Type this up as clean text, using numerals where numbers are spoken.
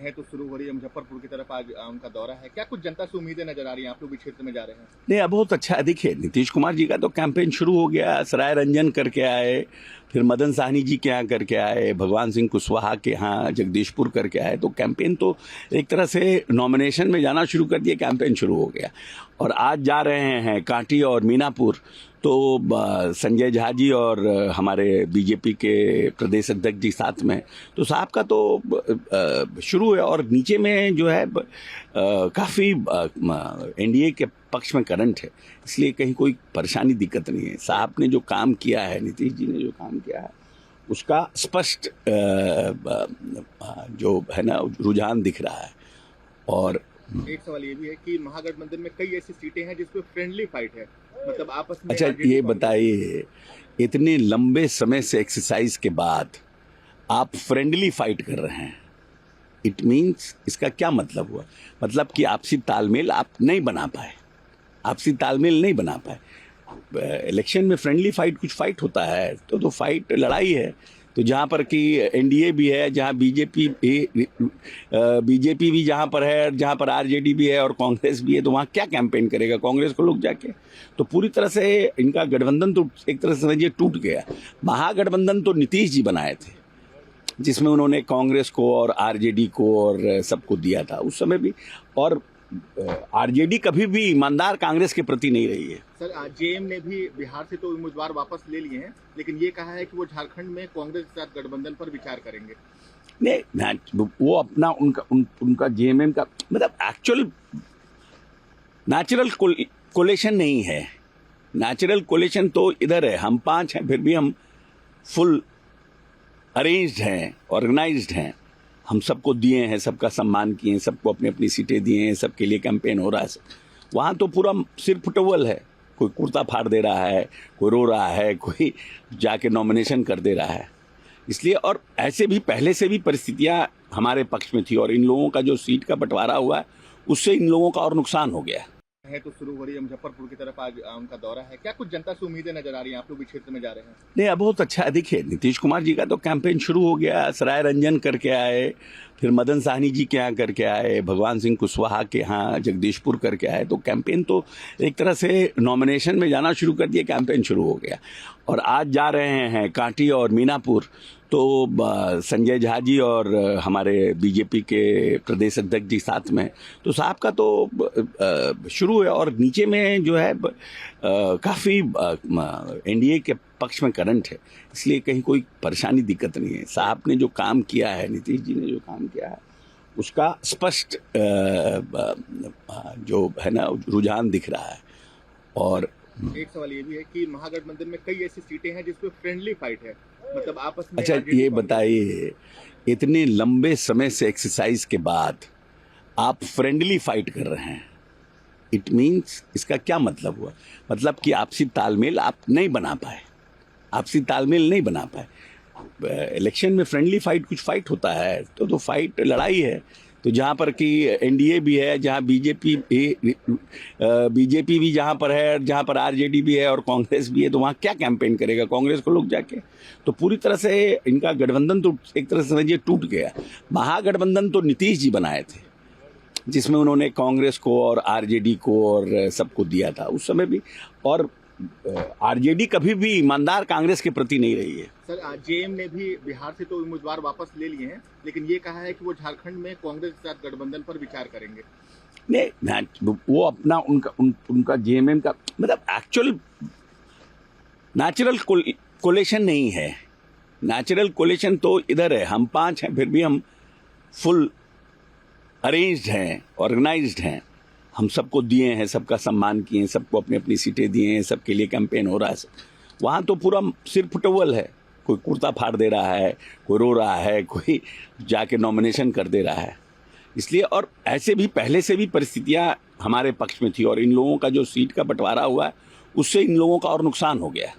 है तो शुरू हो रही है मुजफ्फरपुर की तरफ आज उनका दौरा है। क्या कुछ जनता से उम्मीदें नजर आ रही हैं? आप लोग भी क्षेत्र में जा रहे हैं। नहीं, अब बहुत अच्छा है। देखिए, नीतीश कुमार जी का तो कैंपेन शुरू हो गया। सराय रंजन करके आए, फिर मदन साहनी जी के यहाँ करके आए, भगवान सिंह कुशवाहा के यहाँ जगदीशपुर करके आए। तो कैंपेन तो एक तरह से नॉमिनेशन में जाना शुरू कर दिए, कैंपेन शुरू हो गया। और आज जा रहे हैं कांटी और मीनापुर। तो संजय झा जी और हमारे बीजेपी के प्रदेश अध्यक्ष जी साथ में, तो साहब का तो शुरू है। और नीचे में जो है काफ़ी एनडीए के पक्ष में करंट है, इसलिए कहीं कोई परेशानी दिक्कत नहीं है। साहब ने जो काम किया है, नीतीश जी ने जो काम किया है, उसका स्पष्ट जो है ना रुझान दिख रहा है। और एक सवाल ये भी है कि महागठबंधन में कई ऐसी सीटें हैं जिसपे फ्रेंडली फाइट है, मतलब आपस में। अच्छा, ये बताइए, इतने लंबे समय से एक्सरसाइज के बाद आप फ्रेंडली फाइट कर रहे हैं, इट मीन्स इसका क्या मतलब हुआ? मतलब कि आपसी तालमेल आप नहीं बना पाए, आपसी तालमेल नहीं बना पाए। इलेक्शन में फ्रेंडली फाइट कुछ फाइट होता है, तो फाइट लड़ाई है। तो जहाँ पर कि एनडीए भी है, जहाँ बीजेपी भी जहाँ पर है, जहाँ पर आरजेडी भी है और कांग्रेस भी है, तो वहाँ क्या कैंपेन करेगा कांग्रेस को लोग जाके? तो पूरी तरह से इनका गठबंधन तो एक तरह से समझिए टूट गया। महागठबंधन तो नीतीश जी बनाए थे, जिसमें उन्होंने कांग्रेस को और आरजेडी को और सबको दिया था उस समय भी। और आरजेडी कभी भी ईमानदार कांग्रेस के प्रति नहीं रही है। सर, जेएम ने भी बिहार से तो उम्मीदवार वापस ले लिए हैं, लेकिन ये कहा है कि वो झारखंड में कांग्रेस के साथ गठबंधन पर विचार करेंगे। नहीं, वो अपना उनका जेएमएम का मतलब एक्चुअल नेचुरल कोलेशन नहीं है। नेचुरल कोलेशन तो इधर है, हम 5 हैं, फिर भी हम फुल अरेंज्ड हैं, ऑर्गेनाइज्ड हैं। हम सबको दिए हैं, सबका सम्मान किए हैं, सबको अपनी अपनी सीटें दिए हैं, सबके लिए कैंपेन हो रहा है। वहाँ तो पूरा सिर फुटवल है, कोई कुर्ता फाड़ दे रहा है, कोई रो रहा है, कोई जाके नॉमिनेशन कर दे रहा है। इसलिए और ऐसे भी पहले से भी परिस्थितियाँ हमारे पक्ष में थी, और इन लोगों का जो सीट का बंटवारा हुआ है उससे इन लोगों का और नुकसान हो गया है। तो शुरू हो रही है मुजफ्फरपुर की तरफ आज उनका दौरा है। क्या कुछ जनता से उम्मीदें नजर आ रही हैं? आप लोग भी क्षेत्र में जा रहे हैं। नहीं, अब बहुत अच्छा है। देखिए, नीतीश कुमार जी का तो कैंपेन शुरू हो गया। सराय रंजन करके आए, फिर मदन साहनी जी के यहाँ करके आए, भगवान सिंह कुशवाहा के यहाँ जगदीशपुर करके आए। तो कैंपेन तो एक तरह से नॉमिनेशन में जाना शुरू कर दिए, कैंपेन शुरू हो गया। और आज जा रहे हैं कांटी और मीनापुर। तो संजय झा जी और हमारे बीजेपी के प्रदेश अध्यक्ष जी साथ में, तो साहब का तो शुरू है। और नीचे में जो है काफ़ी एनडीए के पक्ष में करंट है, इसलिए कहीं कोई परेशानी दिक्कत नहीं है। साहब ने जो काम किया है, नीतीश जी ने जो काम किया है, उसका स्पष्ट जो है ना रुझान दिख रहा है। और एक सवाल ये भी है कि महागठबंधन में कई ऐसी सीटें हैं जिसपे फ्रेंडली फाइट है, मतलब आपस में। अच्छा, ये बताइए, इतने लंबे समय से एक्सरसाइज के बाद आप फ्रेंडली फाइट कर रहे हैं, इट मीन्स इसका क्या मतलब हुआ? मतलब कि आपसी तालमेल आप नहीं बना पाए, आपसी तालमेल नहीं बना पाए। इलेक्शन में फ्रेंडली फाइट कुछ फाइट होता है, तो फाइट लड़ाई है। तो जहाँ पर कि एनडीए भी है, जहाँ बीजेपी भी जहाँ पर है, जहाँ पर आरजेडी भी है और कांग्रेस भी है, तो वहाँ क्या कैंपेन करेगा कांग्रेस को लोग जाके? तो पूरी तरह से इनका गठबंधन तो एक तरह से समझिए टूट गया। महागठबंधन तो नीतीश जी बनाए थे, जिसमें उन्होंने कांग्रेस को और आरजेडी को और सबको दिया था उस समय भी। और आरजेडी कभी भी ईमानदार कांग्रेस के प्रति नहीं रही है। सर, जेएम ने भी बिहार से तो उम्मीदवार वापस ले लिए हैं, लेकिन ये कहा है कि वो झारखंड में कांग्रेस के साथ गठबंधन पर विचार करेंगे। नहीं, वो अपना उनका जेएमएम का मतलब एक्चुअल नेचुरल कोलेशन नहीं है। नेचुरल कोलेशन तो इधर है, हम 5 हैं, फिर भी हम फुल अरेंज्ड हैं, ऑर्गेनाइज्ड हैं। हम सबको दिए हैं, सबका सम्मान किए हैं, सबको अपनी अपनी सीटें दिए हैं, सबके लिए कैंपेन हो रहा है। वहाँ तो पूरा सिर फुटवल है, कोई कुर्ता फाड़ दे रहा है, कोई रो रहा है, कोई जाके नॉमिनेशन कर दे रहा है। इसलिए और ऐसे भी पहले से भी परिस्थितियाँ हमारे पक्ष में थी, और इन लोगों का जो सीट का बंटवारा हुआ है उससे इन लोगों का और नुकसान हो गया।